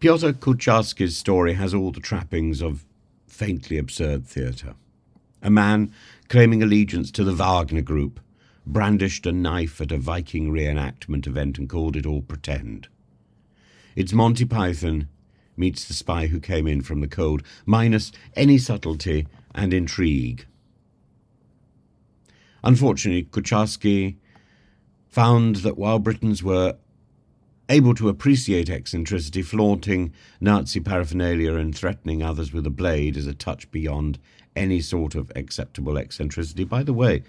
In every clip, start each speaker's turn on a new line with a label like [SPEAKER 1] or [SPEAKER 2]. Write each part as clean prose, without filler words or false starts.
[SPEAKER 1] Piotr Kucharski's story has all the trappings of faintly absurd theatre. A man claiming allegiance to the Wagner group brandished a knife at a Viking re-enactment event and called it all pretend. It's Monty Python meets the spy who came in from the cold, minus any subtlety and intrigue. Unfortunately, Kucharski found that while Britons were able to appreciate eccentricity, flaunting Nazi paraphernalia and threatening others with a blade is a touch beyond any sort of acceptable eccentricity. By the way,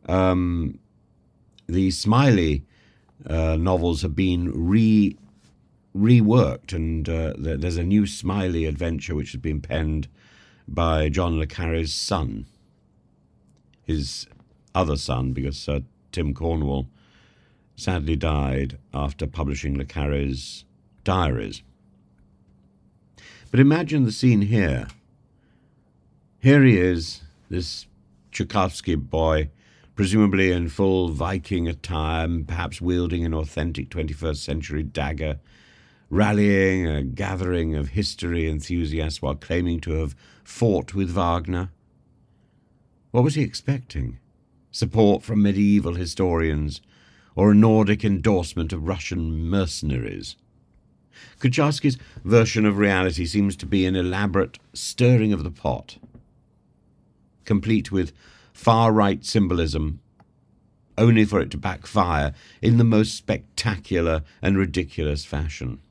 [SPEAKER 1] the Smiley novels have been reworked, and there's a new Smiley adventure which has been penned by John le Carré's son, his other son, because Tim Cornwell sadly died after publishing le Carré's diaries. But imagine the scene here. Here he is, this Tchaikovsky boy, presumably in full Viking attire, perhaps wielding an authentic 21st century dagger, rallying a gathering of history enthusiasts while claiming to have fought with Wagner. What was he expecting? Support from medieval historians, or a Nordic endorsement of Russian mercenaries? Kucharski's version of reality seems to be an elaborate stirring of the pot, complete with far-right symbolism, only for it to backfire in the most spectacular and ridiculous fashion.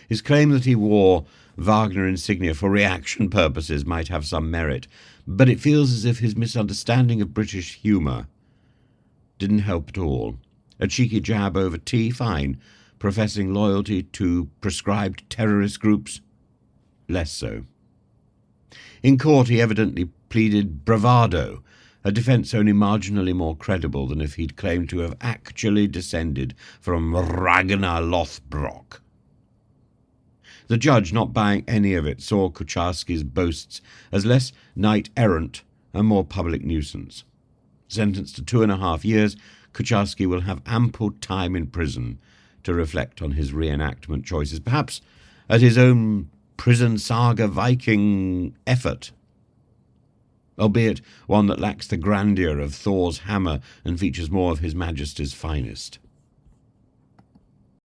[SPEAKER 1] His claim that he wore Wagner insignia for reaction purposes might have some merit, but it feels as if his misunderstanding of British humour didn't help at all. A cheeky jab over tea, fine. Professing loyalty to prescribed terrorist groups, less so. In court, he evidently pleaded bravado, a defence only marginally more credible than if he'd claimed to have actually descended from Ragnar Lothbrok. The judge, not buying any of it, saw Kucharski's boasts as less knight-errant and more public nuisance. Sentenced to 2.5 years, Kucharski will have ample time in prison to reflect on his reenactment choices, perhaps at his own prison saga Viking effort, albeit one that lacks the grandeur of Thor's hammer and features more of His Majesty's finest.